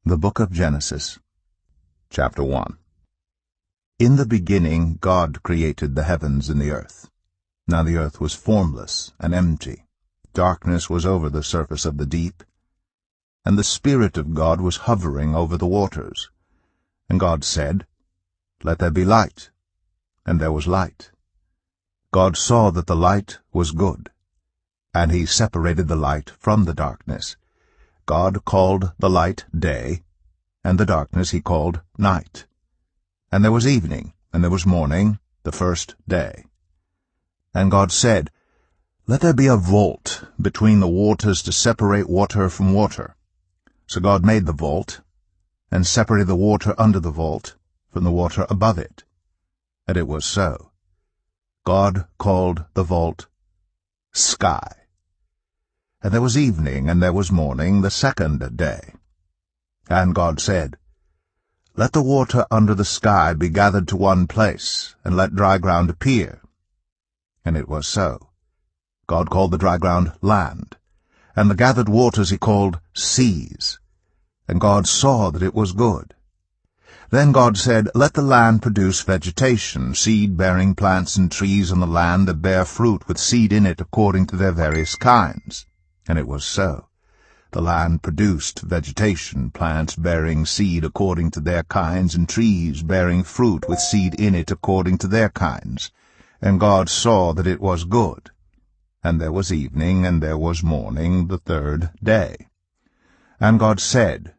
The Book of Genesis, Chapter 1. In the beginning God created the heavens and the earth. Now the earth was formless and empty. Darkness was over the surface of the deep, and the Spirit of God was hovering over the waters. And God said, "Let there be light." And there was light. God saw that the light was good, and he separated the light from the darkness. God called the light day, and the darkness he called night. And there was evening, and there was morning, the first day. And God said, "Let there be a vault between the waters to separate water from water." So God made the vault, and separated the water under the vault from the water above it. And it was so. God called the vault sky. And there was evening, and there was morning, the second day. And God said, "Let the water under the sky be gathered to one place, and let dry ground appear." And it was so. God called the dry ground land, and the gathered waters he called seas. And God saw that it was good. Then God said, "Let the land produce vegetation, seed-bearing plants and trees on the land that bear fruit with seed in it according to their various kinds." And it was so. The land produced vegetation, plants bearing seed according to their kinds, and trees bearing fruit with seed in it according to their kinds. And God saw that it was good. And there was evening, and there was morning, the third day. And God said,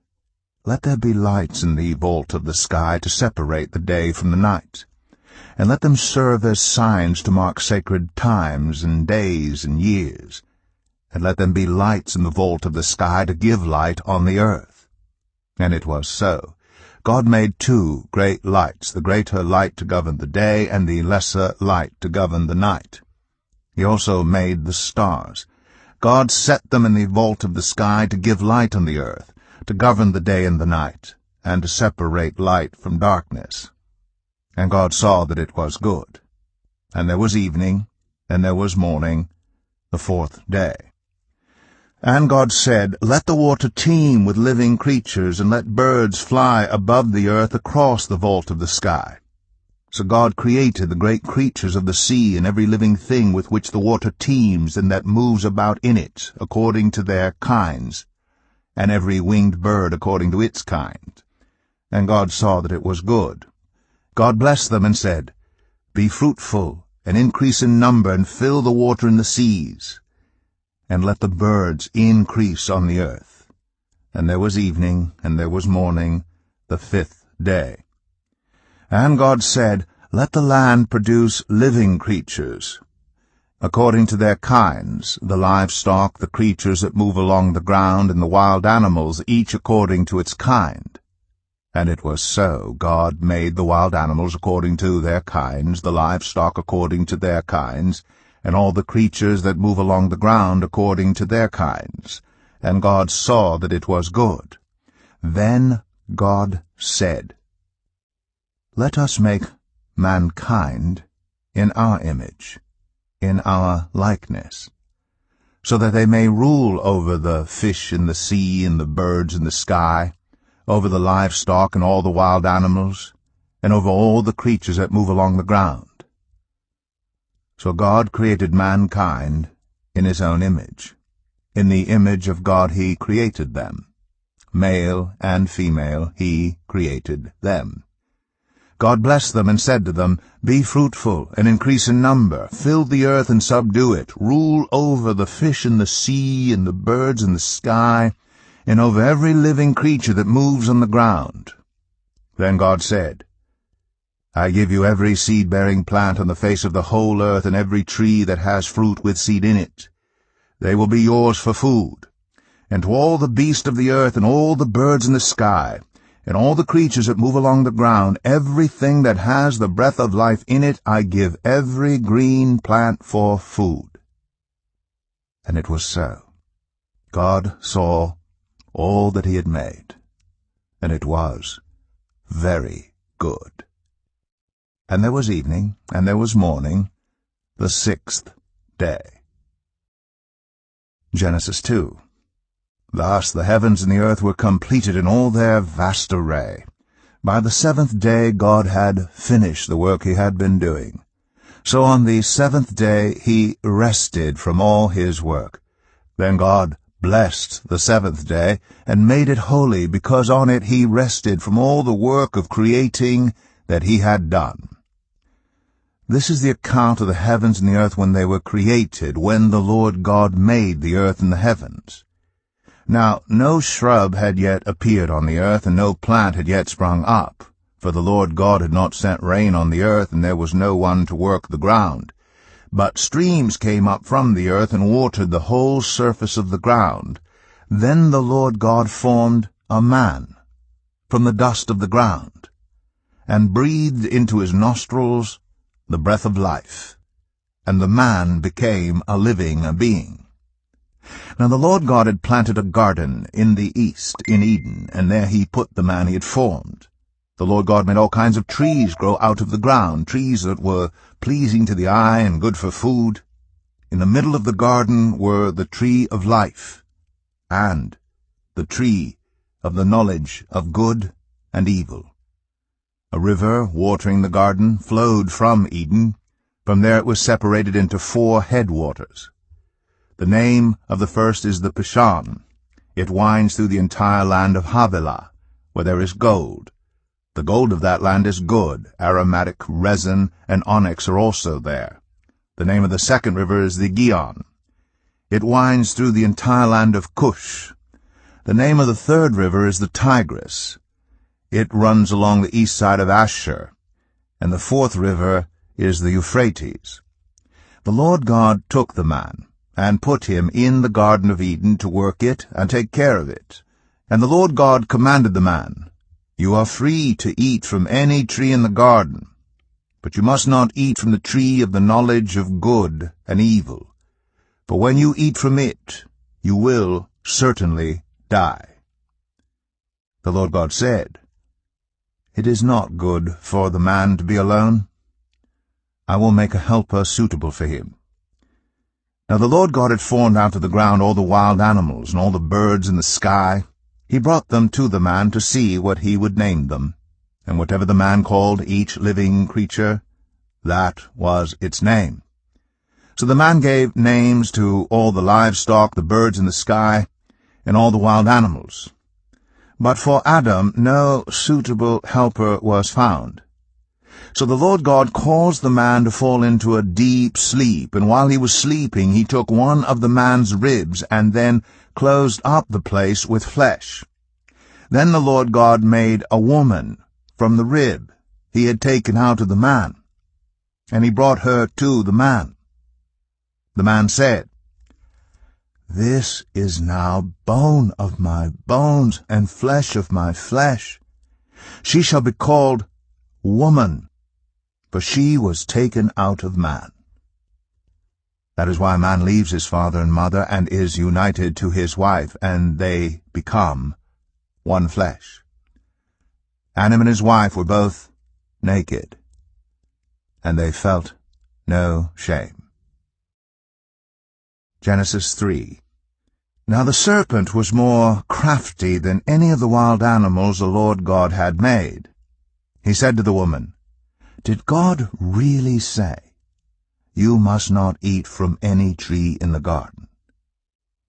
"Let there be lights in the vault of the sky to separate the day from the night, and let them serve as signs to mark sacred times and days and years. And let them be lights in the vault of the sky to give light on the earth." And it was so. God made two great lights, the greater light to govern the day, and the lesser light to govern the night. He also made the stars. God set them in the vault of the sky to give light on the earth, to govern the day and the night, and to separate light from darkness. And God saw that it was good. And there was evening, and there was morning, the fourth day. And God said, "Let the water teem with living creatures, and let birds fly above the earth across the vault of the sky." So God created the great creatures of the sea, and every living thing with which the water teems and that moves about in it, according to their kinds, and every winged bird according to its kind. And God saw that it was good. God blessed them and said, "Be fruitful, and increase in number, and fill the water in the seas, and let the birds increase on the earth." And there was evening, and there was morning, the fifth day. And God said, "Let the land produce living creatures, according to their kinds, the livestock, the creatures that move along the ground, and the wild animals, each according to its kind." And it was so. God made the wild animals according to their kinds, the livestock according to their kinds, and all the creatures that move along the ground according to their kinds. And God saw that it was good. Then God said, "Let us make mankind in our image, in our likeness, so that they may rule over the fish in the sea and the birds in the sky, over the livestock and all the wild animals, and over all the creatures that move along the ground." So God created mankind in his own image. In the image of God he created them. Male and female he created them. God blessed them and said to them, "Be fruitful and increase in number, fill the earth and subdue it, rule over the fish in the sea and the birds in the sky, and over every living creature that moves on the ground." Then God said, "I give you every seed-bearing plant on the face of the whole earth, and every tree that has fruit with seed in it. They will be yours for food. And to all the beasts of the earth, and all the birds in the sky, and all the creatures that move along the ground, everything that has the breath of life in it, I give every green plant for food." And it was so. God saw all that he had made, and it was very good. And there was evening, and there was morning, the sixth day. Genesis 2. Thus the heavens and the earth were completed in all their vast array. By the seventh day God had finished the work he had been doing. So on the seventh day he rested from all his work. Then God blessed the seventh day and made it holy, because on it he rested from all the work of creating that he had done. This is the account of the heavens and the earth when they were created, when the Lord God made the earth and the heavens. Now no shrub had yet appeared on the earth, and no plant had yet sprung up, for the Lord God had not sent rain on the earth, and there was no one to work the ground. But streams came up from the earth and watered the whole surface of the ground. Then the Lord God formed a man from the dust of the ground, and breathed into his nostrils the breath of life, and the man became a living being. Now the Lord God had planted a garden in the east, in Eden, and there he put the man he had formed. The Lord God made all kinds of trees grow out of the ground, trees that were pleasing to the eye and good for food. In the middle of the garden were the tree of life, and the tree of the knowledge of good and evil. A river, watering the garden, flowed from Eden. From there it was separated into 4 headwaters. The name of the first is the Pishon. It winds through the entire land of Havilah, where there is gold. The gold of that land is good. Aromatic, resin, and onyx are also there. The name of the second river is the Gihon. It winds through the entire land of Cush. The name of the third river is the Tigris. It runs along the east side of Ashur. And the fourth river is the Euphrates. The Lord God took the man, and put him in the Garden of Eden to work it and take care of it. And the Lord God commanded the man, "You are free to eat from any tree in the garden, but you must not eat from the tree of the knowledge of good and evil, for when you eat from it, you will certainly die." The Lord God said, "It is not good for the man to be alone. I will make a helper suitable for him." Now the Lord God had formed out of the ground all the wild animals and all the birds in the sky. He brought them to the man to see what he would name them. And whatever the man called each living creature, that was its name. So the man gave names to all the livestock, the birds in the sky, and all the wild animals. But for Adam no suitable helper was found. So the Lord God caused the man to fall into a deep sleep, and while he was sleeping he took one of the man's ribs and then closed up the place with flesh. Then the Lord God made a woman from the rib he had taken out of the man, and he brought her to the man. The man said, "This is now bone of my bones and flesh of my flesh. She shall be called woman, for she was taken out of man." That is why a man leaves his father and mother and is united to his wife, and they become one flesh. Adam and his wife were both naked, and they felt no shame. Genesis 3. Now the serpent was more crafty than any of the wild animals the Lord God had made. He said to the woman, "Did God really say, 'You must not eat from any tree in the garden'?"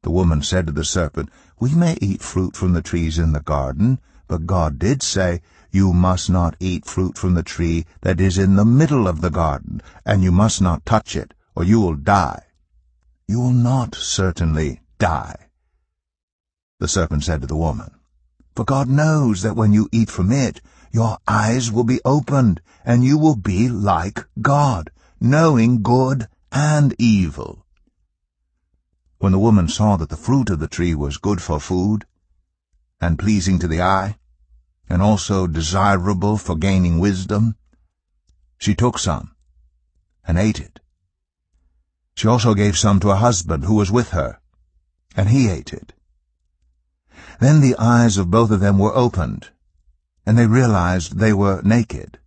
The woman said to the serpent, "We may eat fruit from the trees in the garden, but God did say, 'You must not eat fruit from the tree that is in the middle of the garden, and you must not touch it, or you will die.' You will not certainly die." The serpent said to the woman, "For God knows that when you eat from it, your eyes will be opened, and you will be like God, knowing good and evil." When the woman saw that the fruit of the tree was good for food, and pleasing to the eye, and also desirable for gaining wisdom, she took some and ate it. She also gave some to her husband who was with her, and he ate it. Then the eyes of both of them were opened, and they realized they were naked.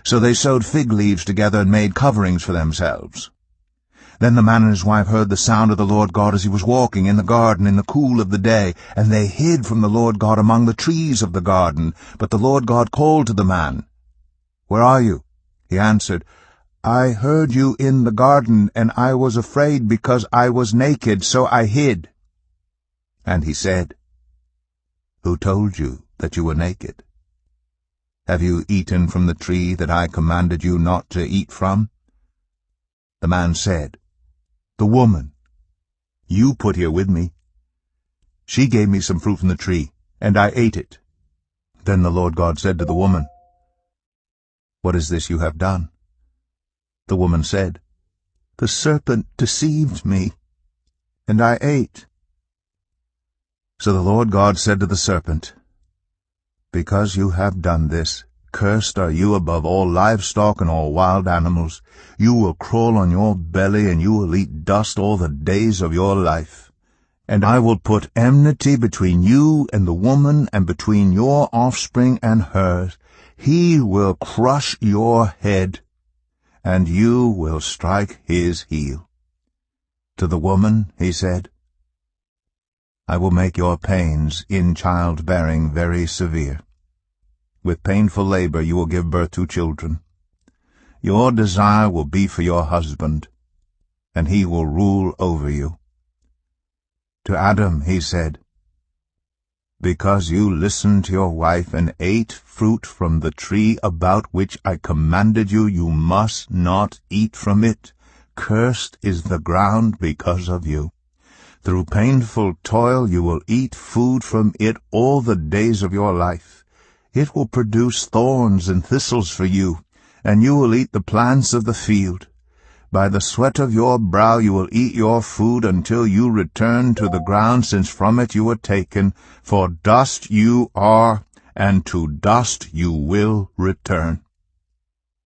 So they sewed fig leaves together and made coverings for themselves. Then the man and his wife heard the sound of the Lord God as he was walking in the garden in the cool of the day, and they hid from the Lord God among the trees of the garden. But the Lord God called to the man, "Where are you?" He answered, "I heard you in the garden, and I was afraid because I was naked, so I hid." And he said, "Who told you that you were naked? Have you eaten from the tree that I commanded you not to eat from?" The man said, "The woman you put here with me, she gave me some fruit from the tree, and I ate it." Then the Lord God said to the woman, "What is this you have done?" The woman said, "The serpent deceived me, and I ate." So the Lord God said to the serpent, "Because you have done this, cursed are you above all livestock and all wild animals. You will crawl on your belly, and you will eat dust all the days of your life. And I will put enmity between you and the woman, and between your offspring and hers. He will crush your head, and you will strike his heel." To the woman he said, "I will make your pains in childbearing very severe. With painful labor you will give birth to children. Your desire will be for your husband, and he will rule over you." To Adam he said, "Because you listened to your wife and ate fruit from the tree about which I commanded you, you must not eat from it. Cursed is the ground because of you. Through painful toil you will eat food from it all the days of your life. It will produce thorns and thistles for you, and you will eat the plants of the field. By the sweat of your brow you will eat your food until you return to the ground, since from it you were taken. For dust you are, and to dust you will return."